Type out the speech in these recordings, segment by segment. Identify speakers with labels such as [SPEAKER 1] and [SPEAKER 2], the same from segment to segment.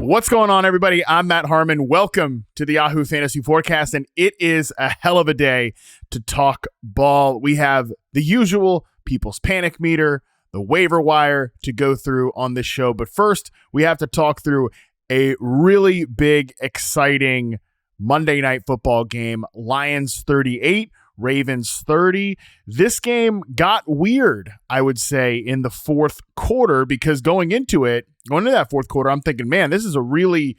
[SPEAKER 1] What's going on, everybody? I'm Matt Harmon. Welcome to the Yahoo Fantasy Forecast, and it is a hell of a day to talk ball. We have the usual People's Panic Meter, the waiver wire to go through on this show. But first, we have to talk through a really big, exciting Monday Night Football game. Lions 38, Ravens 30. This game got weird, I would say, in the fourth quarter, because going into that fourth quarter, I'm thinking, man, this is a really,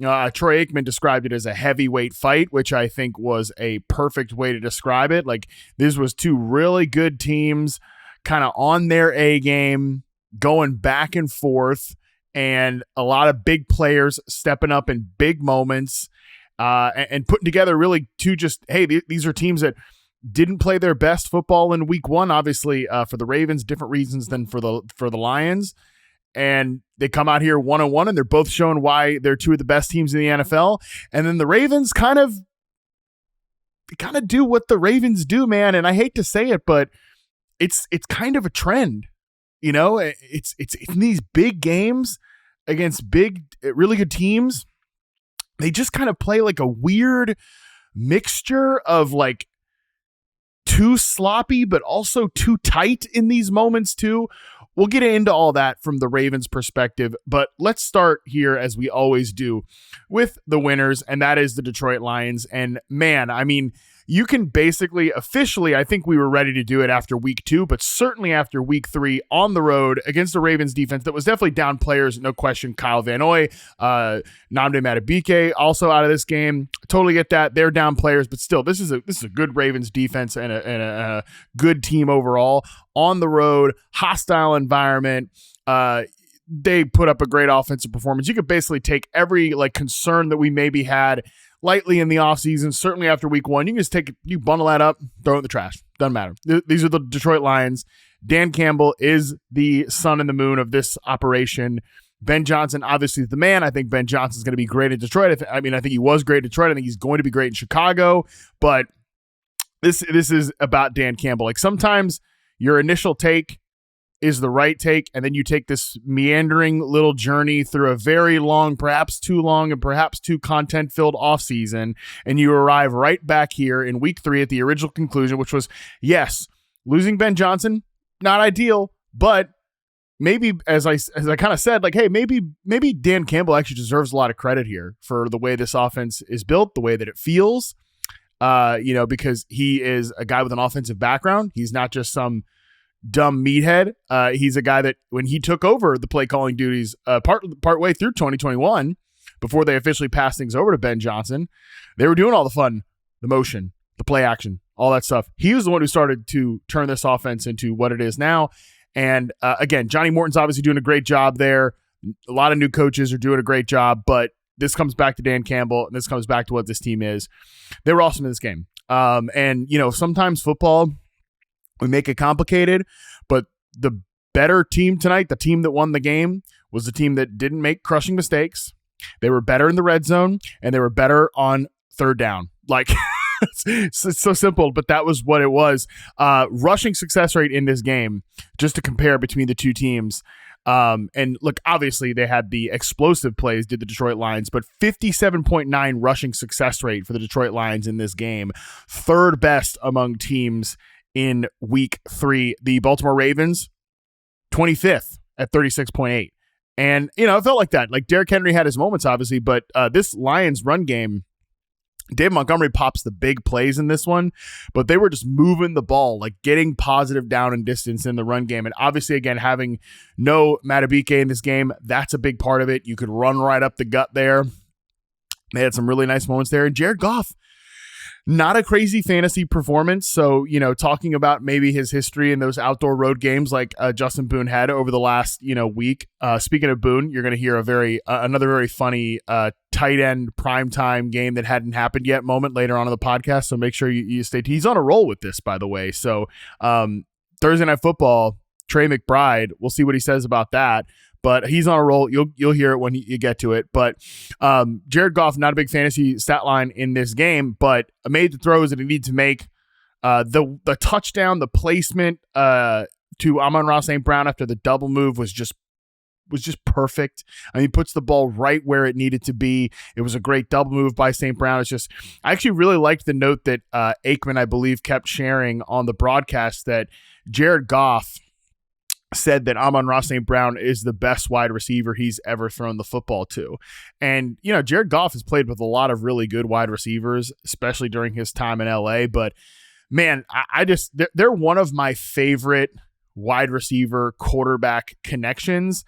[SPEAKER 1] Troy Aikman described it as a heavyweight fight, which I think was a perfect way to describe it. Like, this was two really good teams kind of on their A game, going back and forth, and a lot of big players stepping up in big moments. And putting together really two these are teams that didn't play their best football in week one, obviously, for the Ravens, different reasons than for the Lions. And they come out here 1-1, and they're both showing why they're two of the best teams in the NFL. And then the Ravens kind of do what the Ravens do, man. And I hate to say it, but it's kind of a trend. You know, it's in these big games against big, really good teams. They just kind of play like a weird mixture of like too sloppy, but also too tight in these moments too. We'll get into all that from the Ravens perspective, but let's start here, as we always do, with the winners, and that is the Detroit Lions. And man, I mean, you can basically officially, I think we were ready to do it after week 2, but certainly after week 3 on the road against the Ravens defense that was definitely down players, no question. Kyle Van Noy, Nnamdi Madubuike also out of this game. Totally get that. They're down players, but still, this is a good Ravens defense and a good team overall. On the road, hostile environment. They put up a great offensive performance. You could basically take every concern that we maybe had lightly in the offseason, certainly after week 1. You can just you bundle that up, throw it in the trash. Doesn't matter. These are the Detroit Lions. Dan Campbell is the sun and the moon of this operation. Ben Johnson, obviously, is the man. I think Ben Johnson's going to be great at Detroit. I think he was great at Detroit. I think he's going to be great in Chicago. But this is about Dan Campbell. Like, sometimes your initial take is the right take, and then you take this meandering little journey through a very long, perhaps too long, and perhaps too content-filled offseason, and you arrive right back here in week 3 at the original conclusion, which was, yes, losing Ben Johnson, not ideal, but maybe, as I kind of said, hey, maybe Dan Campbell actually deserves a lot of credit here for the way this offense is built, the way that it feels, because he is a guy with an offensive background. He's not just some dumb meathead. He's a guy that when he took over the play calling duties part way through 2021, before they officially passed things over to Ben Johnson, they were doing all the fun, the motion, the play action, all that stuff. He was the one who started to turn this offense into what it is now. And again, Johnny Morton's obviously doing a great job there. A lot of new coaches are doing a great job, but this comes back to Dan Campbell, and this comes back to what this team is. They were awesome in this game. And sometimes football, we make it complicated, but the better team tonight, the team that won the game, was the team that didn't make crushing mistakes. They were better in the red zone, and they were better on third down. It's so simple, but that was what it was. Rushing success rate in this game, just to compare between the two teams. And look, obviously they had the explosive plays, did the Detroit Lions, but 57.9 rushing success rate for the Detroit Lions in this game. Third best among teams in week 3. The Baltimore Ravens, 25th at 36.8. And, it felt like that. Like, Derrick Henry had his moments, obviously, but this Lions run game, Dave Montgomery pops the big plays in this one, but they were just moving the ball, getting positive down and distance in the run game. And obviously, again, having no Madubuike in this game, that's a big part of it. You could run right up the gut there. They had some really nice moments there. And Jared Goff, not a crazy fantasy performance. So, talking about maybe his history in those outdoor road games like Justin Boone had over the last, week. Speaking of Boone, you're going to hear another very funny tight end primetime game that hadn't happened yet moment later on in the podcast. So make sure you stay. He's on a roll with this, by the way. So Thursday Night Football, Trey McBride, we'll see what he says about that. But he's on a roll. You'll hear it when you get to it. But Jared Goff, not a big fantasy stat line in this game, but made the throws that he needed to make. The touchdown, the placement to Amon-Ra St. Brown after the double move was just was just perfect. I mean, he puts the ball right where it needed to be. It was a great double move by St. Brown. It's just, I actually really liked the note that Aikman, I believe, kept sharing on the broadcast that Jared Goff said that Amon-Ra St. Brown is the best wide receiver he's ever thrown the football to. And, Jared Goff has played with a lot of really good wide receivers, especially during his time in LA. But man, they're one of my favorite wide receiver quarterback connections.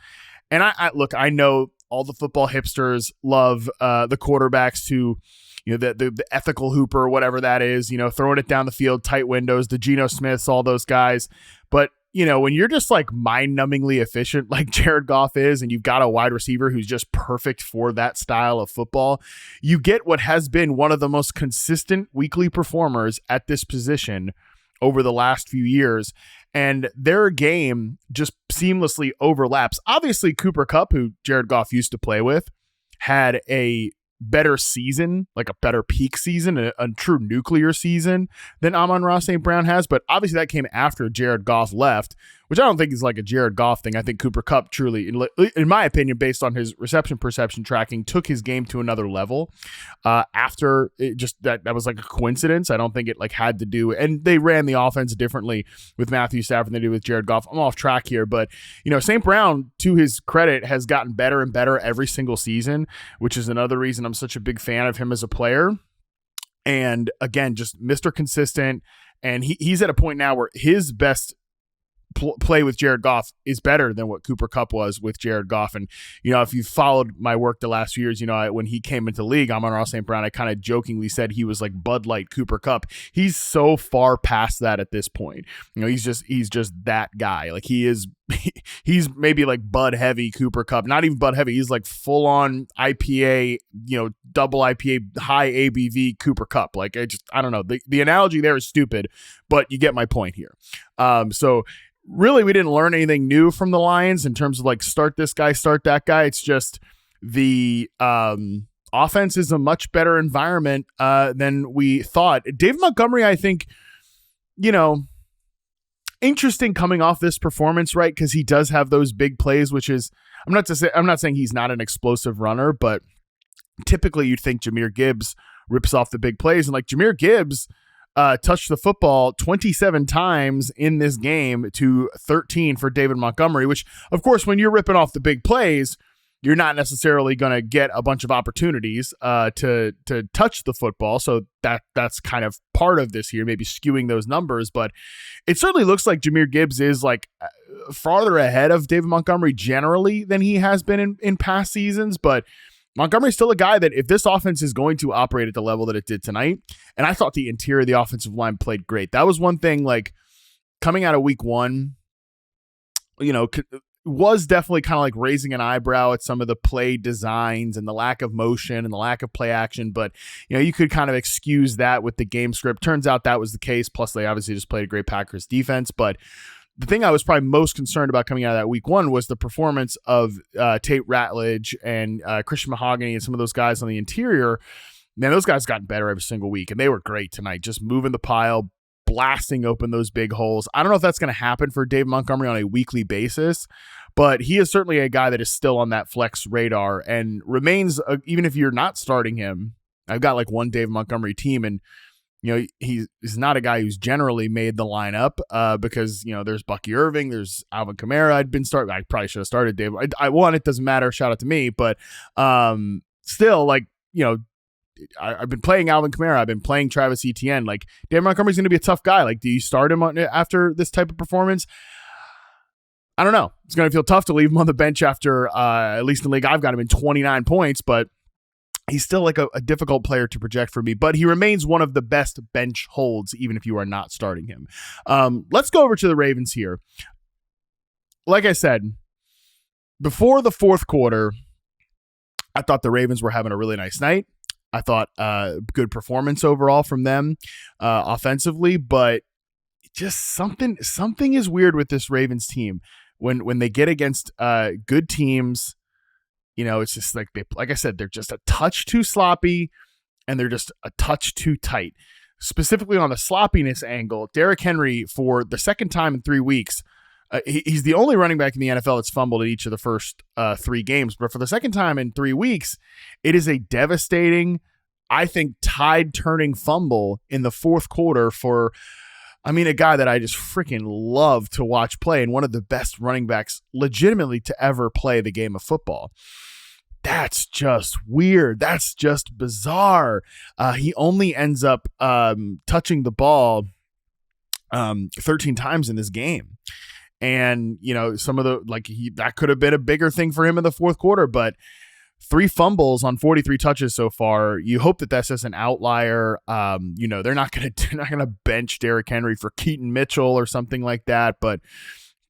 [SPEAKER 1] And I know all the football hipsters love the quarterbacks who, the ethical hooper, whatever that is, throwing it down the field, tight windows, the Geno Smiths, all those guys. But when you're just like mind-numbingly efficient like Jared Goff is, and you've got a wide receiver who's just perfect for that style of football, you get what has been one of the most consistent weekly performers at this position over the last few years. And their game just seamlessly overlaps. Obviously, Cooper Kupp, who Jared Goff used to play with, had a better season, like a better peak season, a true nuclear season than Amon-Ra St. Brown has. But obviously that came after Jared Goff left, which I don't think is like a Jared Goff thing. I think Cooper Kupp truly, in my opinion, based on his reception perception tracking, took his game to another level after it just that was like a coincidence. I don't think it like had to do, and they ran the offense differently with Matthew Stafford than they did with Jared Goff. I'm off track here, but St. Brown, to his credit, has gotten better and better every single season, which is another reason I'm such a big fan of him as a player. And again, just Mr. Consistent, and he's at a point now where his best play with Jared Goff is better than what Cooper Kupp was with Jared Goff. And, if you followed my work the last few years, when he came into the league, Amon-Ra St. Brown, I kind of jokingly said he was like Bud Light Cooper Kupp. He's so far past that at this point. He's just that guy. Like he's maybe like Bud heavy Cooper Kupp, not even Bud heavy. He's like full on IPA, double IPA, high ABV Cooper Kupp. Like I don't know. The analogy there is stupid, but you get my point here. So really, we didn't learn anything new from the Lions in terms of like start this guy, start that guy. It's just the offense is a much better environment than we thought. Dave Montgomery, I think, interesting coming off this performance, right? Because he does have those big plays, which is I'm not saying he's not an explosive runner, but typically you'd think Jahmyr Gibbs rips off the big plays, and like Jahmyr Gibbs touched the football 27 times in this game to 13 for David Montgomery, which, of course, when you're ripping off the big plays, you're not necessarily going to get a bunch of opportunities to touch the football. So that's kind of part of this here, maybe skewing those numbers. But it certainly looks like Jahmyr Gibbs is like farther ahead of David Montgomery generally than he has been in past seasons. But Montgomery's still a guy that if this offense is going to operate at the level that it did tonight, and I thought the interior of the offensive line played great. That was one thing, like coming out of week one, was definitely kind of like raising an eyebrow at some of the play designs and the lack of motion and the lack of play action. But, you could kind of excuse that with the game script. Turns out that was the case. Plus, they obviously just played a great Packers defense. But the thing I was probably most concerned about coming out of that week one was the performance of Tate Ratledge and Christian Mahogany and some of those guys on the interior. Man, those guys gotten better every single week, and they were great tonight, just moving the pile, blasting open those big holes. I don't know if that's going to happen for Dave Montgomery on a weekly basis, but he is certainly a guy that is still on that flex radar and remains, even if you're not starting him. I've got like one Dave Montgomery team, and he's not a guy who's generally made the lineup because, there's Bucky Irving, there's Alvin Kamara. I'd been starting. I probably should have started Dave. I won. It doesn't matter. Shout out to me. But still, like, I've been playing Alvin Kamara. I've been playing Travis Etienne. Like, Dave Montgomery's going to be a tough guy. Like, do you start him after this type of performance? I don't know. It's going to feel tough to leave him on the bench after, at least in the league, I've got him in 29 points, but he's still like a difficult player to project for me, but he remains one of the best bench holds, even if you are not starting him. Let's go over to the Ravens here. Like I said, before the fourth quarter, I thought the Ravens were having a really nice night. I thought good performance overall from them offensively, but just something is weird with this Ravens team when they get against good teams. It's just like like I said, they're just a touch too sloppy and they're just a touch too tight. Specifically on the sloppiness angle, Derrick Henry, for the second time in 3 weeks, He's the only running back in the NFL that's fumbled in each of the first 3 games. But for the second time in 3 weeks, it is a devastating, I think, tide-turning fumble in the fourth quarter for, a guy that I just freaking love to watch play and one of the best running backs legitimately to ever play the game of football. That's just weird. That's just bizarre. He only ends up touching the ball 13 times in this game. And, some of that could have been a bigger thing for him in the fourth quarter, but 3 fumbles on 43 touches so far. You hope that that's just an outlier. They're not going to bench Derrick Henry for Keaton Mitchell or something like that, but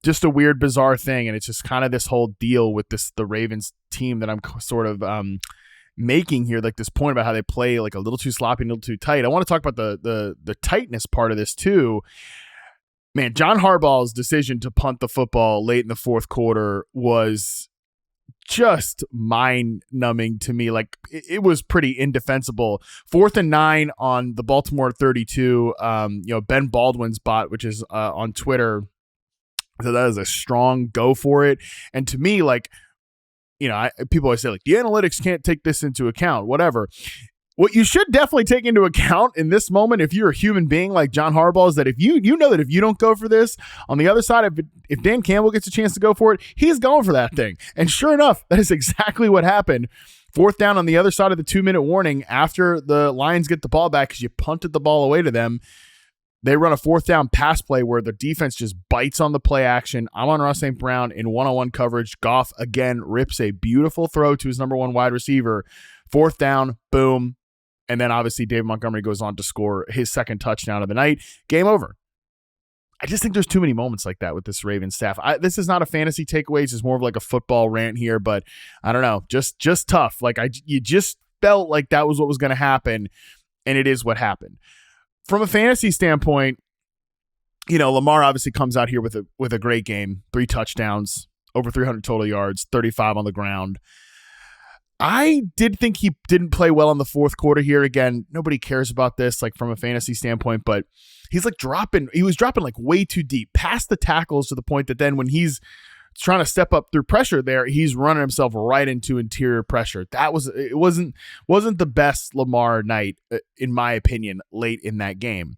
[SPEAKER 1] just a weird, bizarre thing. And it's just kind of this whole deal with the Ravens team that I'm sort of making here, like this point about how they play like a little too sloppy, a little too tight. I want to talk about the tightness part of this too. Man, John Harbaugh's decision to punt the football late in the fourth quarter was just mind-numbing to me. Like, it was pretty indefensible. 4th and 9 on the Baltimore 32. Ben Baldwin's bot, which is on Twitter, so that is a strong go for it. And to me, people always say, like, the analytics can't take this into account, whatever. What you should definitely take into account in this moment, if you're a human being like John Harbaugh, is that if you know that if you don't go for this, on the other side, if Dan Campbell gets a chance to go for it, he's going for that thing. And sure enough, that is exactly what happened. 4th down on the other side of the 2-minute warning after the Lions get the ball back because you punted the ball away to them. They run a 4th down pass play where the defense just bites on the play action. Amon-Ra St. Brown in one-on-one coverage. Goff again rips a beautiful throw to his number 1 wide receiver. 4th down, boom. And then obviously David Montgomery goes on to score his second touchdown of the night. Game over. I just think there's too many moments like that with this Ravens staff. This is not a fantasy takeaway. It's just more of like a football rant here, but I don't know. Just tough. Like you just felt like that was what was going to happen, and it is what happened. From a fantasy standpoint, Lamar obviously comes out here with a great game. 3 touchdowns, over 300 total yards, 35 on the ground. I did think he didn't play well in the fourth quarter here. Again, nobody cares about this, like from a fantasy standpoint, but he was dropping like way too deep past the tackles to the point that then when he's trying to step up through pressure there, he's running himself right into interior pressure. It wasn't the best Lamar night, in my opinion, late in that game.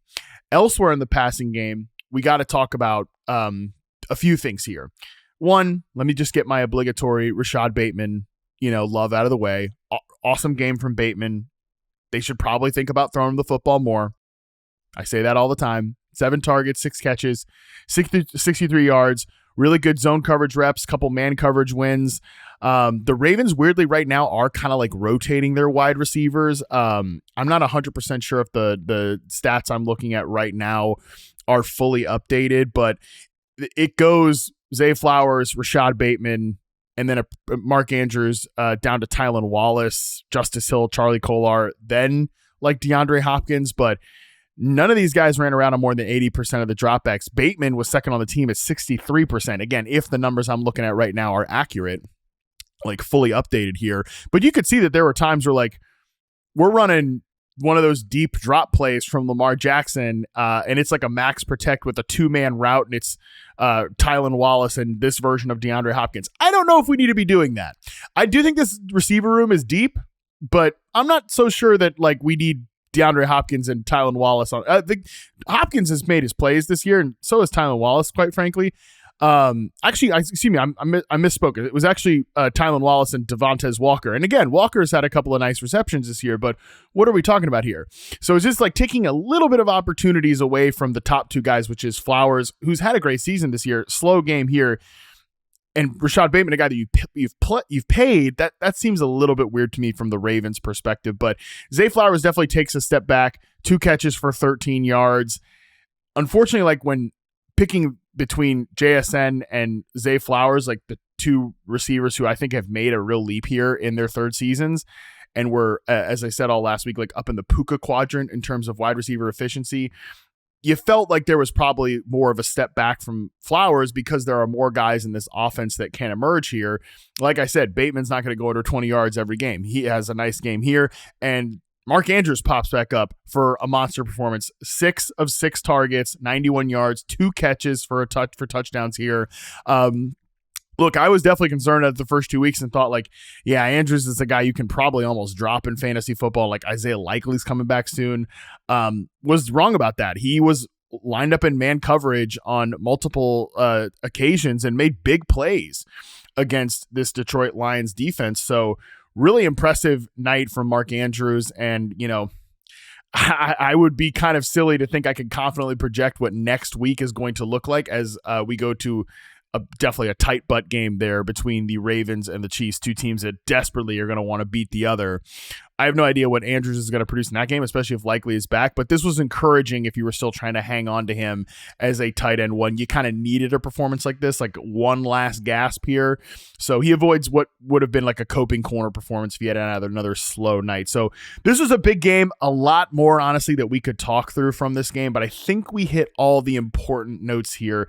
[SPEAKER 1] Elsewhere in the passing game, we got to talk about a few things here. One, let me just get my obligatory Rashad Bateman love out of the way. Awesome game from Bateman. They should probably think about throwing him the football more. I say that all the time. 7 targets, 6 catches, 63 yards, really good zone coverage reps, couple man coverage wins. The Ravens, weirdly, right now are kind of like rotating their wide receivers. I'm not 100% sure if the stats I'm looking at right now are fully updated, but it goes Zay Flowers, Rashad Bateman, and then Mark Andrews down to Tylan Wallace, Justice Hill, Charlie Kolar, then like DeAndre Hopkins, but none of these guys ran around on more than 80% of the dropbacks. Bateman was second on the team at 63%. Again, if the numbers I'm looking at right now are accurate, like fully updated here. But you could see that there were times where like we're running one of those deep drop plays from Lamar Jackson, and it's like a max protect with a 2-man route, and it's Tylan Wallace and this version of DeAndre Hopkins. I don't know if we need to be doing that. I do think this receiver room is deep, but I'm not so sure that like we need DeAndre Hopkins and Tylan Wallace on. I think Hopkins has made his plays this year, and so has Tylan Wallace, quite frankly. Actually, I misspoke. It was actually Tylan Wallace and Devontae Walker. And again, Walker's had a couple of nice receptions this year, but what are we talking about here? So it's just like taking a little bit of opportunities away from the top 2 guys, which is Flowers, who's had a great season this year, slow game here, and Rashad Bateman, a guy that you've paid. That seems a little bit weird to me from the Ravens' perspective, but Zay Flowers definitely takes a step back, 2 catches for 13 yards. Unfortunately, like when picking between JSN and Zay Flowers, like the 2 receivers who I think have made a real leap here in their 3rd seasons and were, as I said all last week, like up in the Puka quadrant in terms of wide receiver efficiency, you felt like there was probably more of a step back from Flowers because there are more guys in this offense that can emerge here. Like I said, Bateman's not going to go under 20 yards every game. He has a nice game here, and Mark Andrews pops back up for a monster performance. 6 of 6 targets, 91 yards, 2 catches for touchdowns here. Look, I was definitely concerned at the first 2 weeks and thought like, yeah, Andrews is a guy you can probably almost drop in fantasy football. Like Isaiah Likely's coming back soon. Was wrong about that. He was lined up in man coverage on multiple occasions and made big plays against this Detroit Lions defense. So really impressive night from Mark Andrews. And, you know, I would be kind of silly to think I could confidently project what next week is going to look like as we go to definitely a tight butt game there between the Ravens and the Chiefs, 2 teams that desperately are going to want to beat the other. I have no idea what Andrews is going to produce in that game, especially if Likely is back, but this was encouraging if you were still trying to hang on to him as a tight end one. You kind of needed a performance like this, like one last gasp here. So he avoids what would have been like a coping corner performance if he had another slow night. So this was a big game, a lot more honestly that we could talk through from this game, but I think we hit all the important notes here